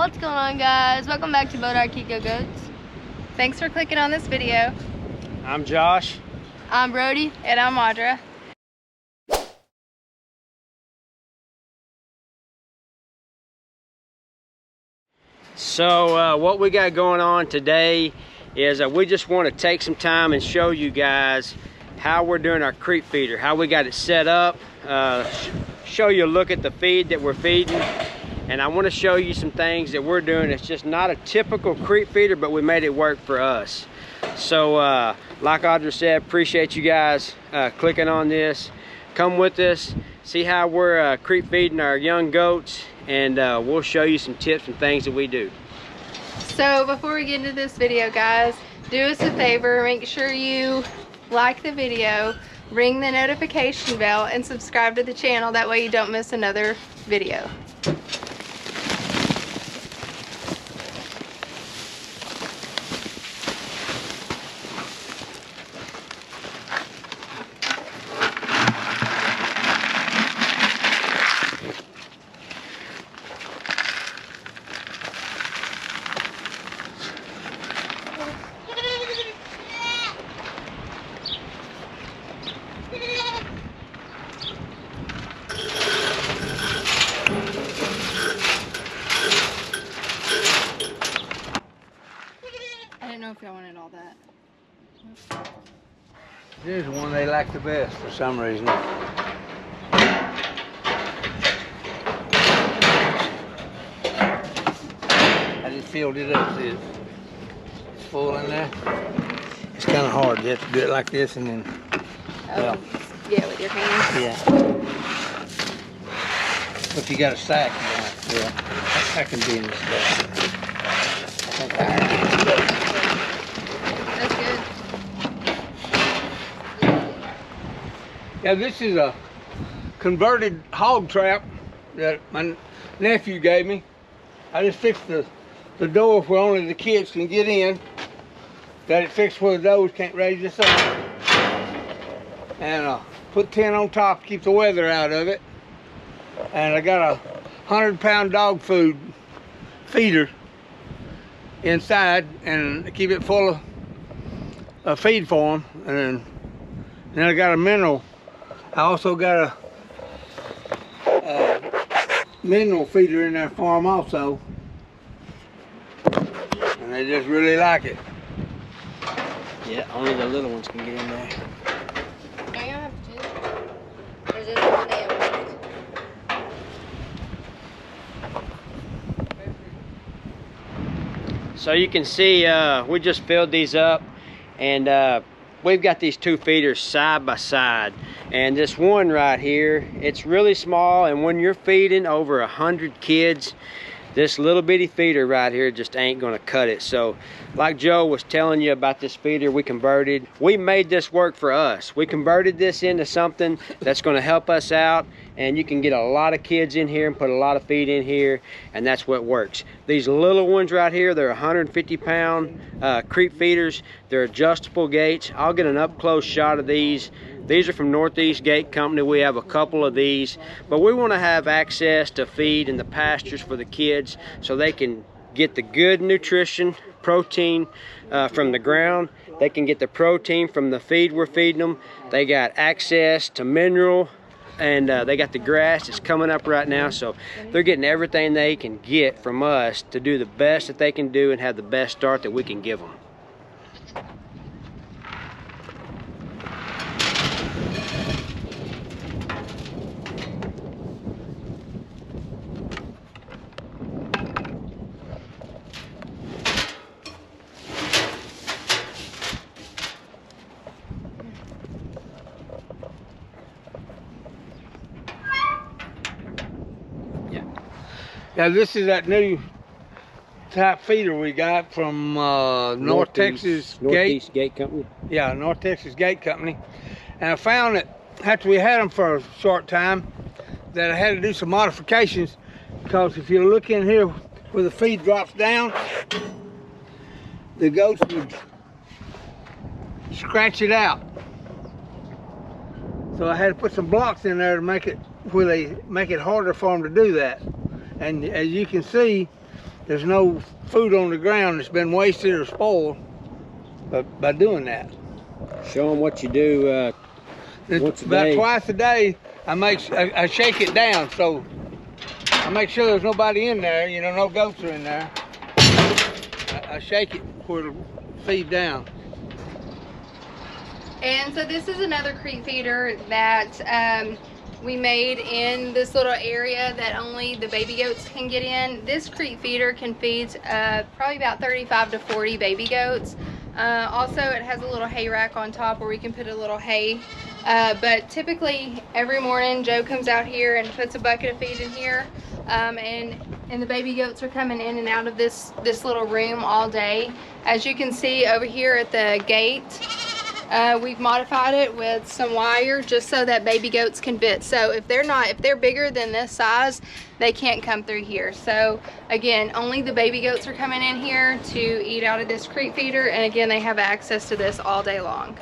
What's going on, guys? Welcome back to Kiko Goats. Thanks for clicking on this video. I'm Josh. I'm Brody. And I'm Audra. So what we got going on today is we just want to take some time and show you guys how we're doing our creep feeder, how we got it set up, show you a look at the feed that we're feeding, and I want to show you some things that we're doing. It's just not a typical creep feeder, but we made it work for us. So like Audra said, appreciate you guys clicking on this. Come with us, see how we're creep feeding our young goats, and we'll show you some tips and things that we do. So before we get into this video, guys, do us a favor, make sure you like the video, ring the notification bell, and subscribe to the channel. That way you don't miss another video. I didn't know if y'all wanted all that. Here's the one they like the best for some reason. I just filled it up. See, it's full in there. It's kind of hard. You have to do it like this and then. Oh, yeah, with your hands. Yeah. But you got a sack. Yeah. I can be in this stuff. That's good. Yeah, this is a converted hog trap that my nephew gave me. I just fixed the door where only the kids can get in. Got it fixed where the doors can't raise this up. And put tin on top to keep the weather out of it. And I got a 100-pound dog food feeder inside and keep it full of feed for them. And then I got a mineral. I also got a mineral feeder in there for them also. And they just really like it. Yeah, only the little ones can get in there. No, you don't have to. There's just one day at once. So you can see we just filled these up, and we've got these two feeders side by side, and this one right here, it's really small, and when you're feeding over 100 kids, this little bitty feeder right here just ain't gonna cut it. So like Joe was telling you about this feeder we converted, we made this work for us. We converted this into something that's gonna help us out, and you can get a lot of kids in here and put a lot of feed in here, and that's what works. These little ones right here, they're 150-pound creep feeders. They're adjustable gates. I'll get an up-close shot of these. These are from Northeast Gate Company. We have a couple of these, but we want to have access to feed in the pastures for the kids so they can get the good nutrition, protein from the ground. They can get the protein from the feed we're feeding them. They got access to mineral, and they got the grass that's coming up right now, so they're getting everything they can get from us to do the best that they can do and have the best start that we can give them. Yeah, this is that new type feeder we got from Northeast Gate Company. Yeah, Northeast Gate Company. And I found that after we had them for a short time, that I had to do some modifications, because if you look in here where the feed drops down, the goats would scratch it out. So I had to put some blocks in there to make it where they make it harder for them to do that. And as you can see, there's no food on the ground that's been wasted or spoiled by doing that. Show them what you do once a About day. twice a day, I shake it down, so I make sure there's nobody in there, you know, no goats are in there. I shake it before it'll feed down. And so this is another creek feeder that we made in this little area that only the baby goats can get in. This creek feeder can feed probably about 35 to 40 baby goats. Also, it has a little hay rack on top where we can put a little hay. But typically every morning Joe comes out here and puts a bucket of feed in here, and the baby goats are coming in and out of this little room all day. As you can see over here at the gate, we've modified it with some wire just so that baby goats can fit. So if they're bigger than this size, they can't come through here. So again, only the baby goats are coming in here to eat out of this creek feeder, and again, they have access to this all day long.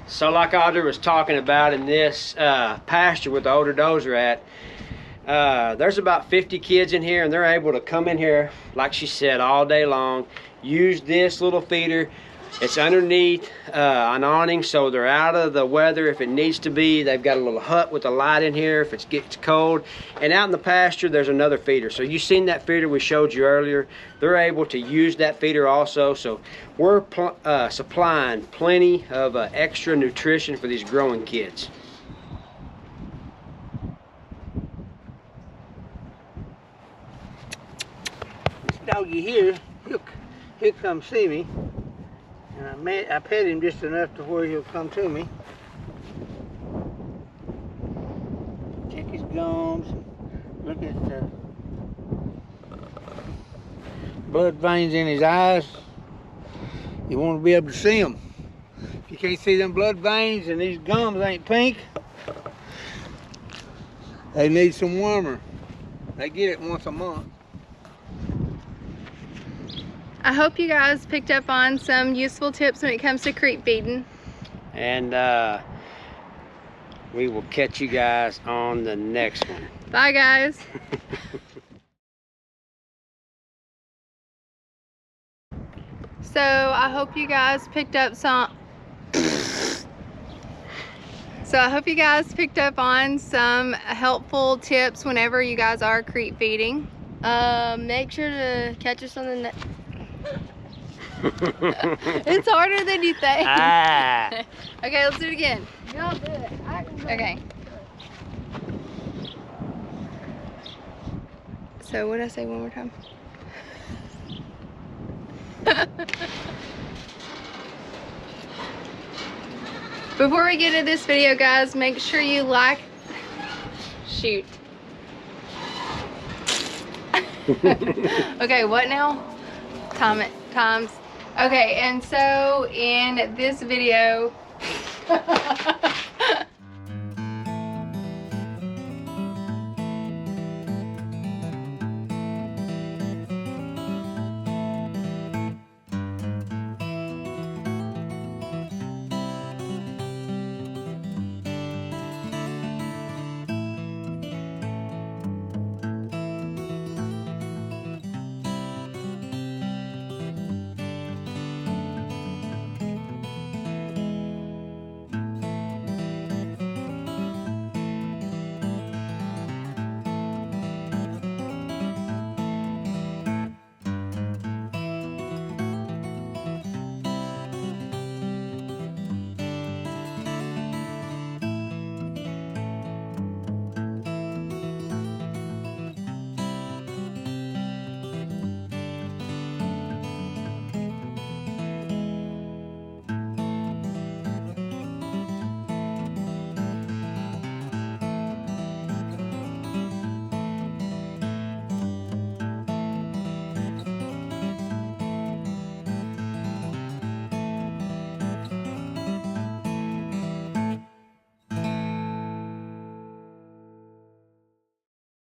So like Audrey was talking about in this pasture with the older does are at, there's about 50 kids in here, and they're able to come in here, like she said, all day long, use this little feeder. It's underneath an awning, so they're out of the weather if it needs to be. They've got a little hut with a light in here if it gets cold. And out in the pasture, there's another feeder. So you've seen that feeder we showed you earlier. They're able to use that feeder also. So we're supplying plenty of extra nutrition for these growing kids. This doggy here, he'll come see me. And I pet him just enough to where he'll come to me. Check his gums. Look at the blood veins in his eyes. You want to be able to see them. If you can't see them blood veins and these gums ain't pink, they need some warmer. They get it once a month. I hope you guys picked up on some useful tips when it comes to creek feeding. And we will catch you guys on the next one. Bye, guys. So I hope you guys picked up on some helpful tips whenever you guys are creek feeding. Make sure to catch us on the next. It's harder than you think. Ah. Okay, let's do it again. Y'all do it. I can do it. Okay. So what did I say one more time? Before we get into this video, guys, make sure you like. Shoot. Okay, what now? Times. Okay, and so in this video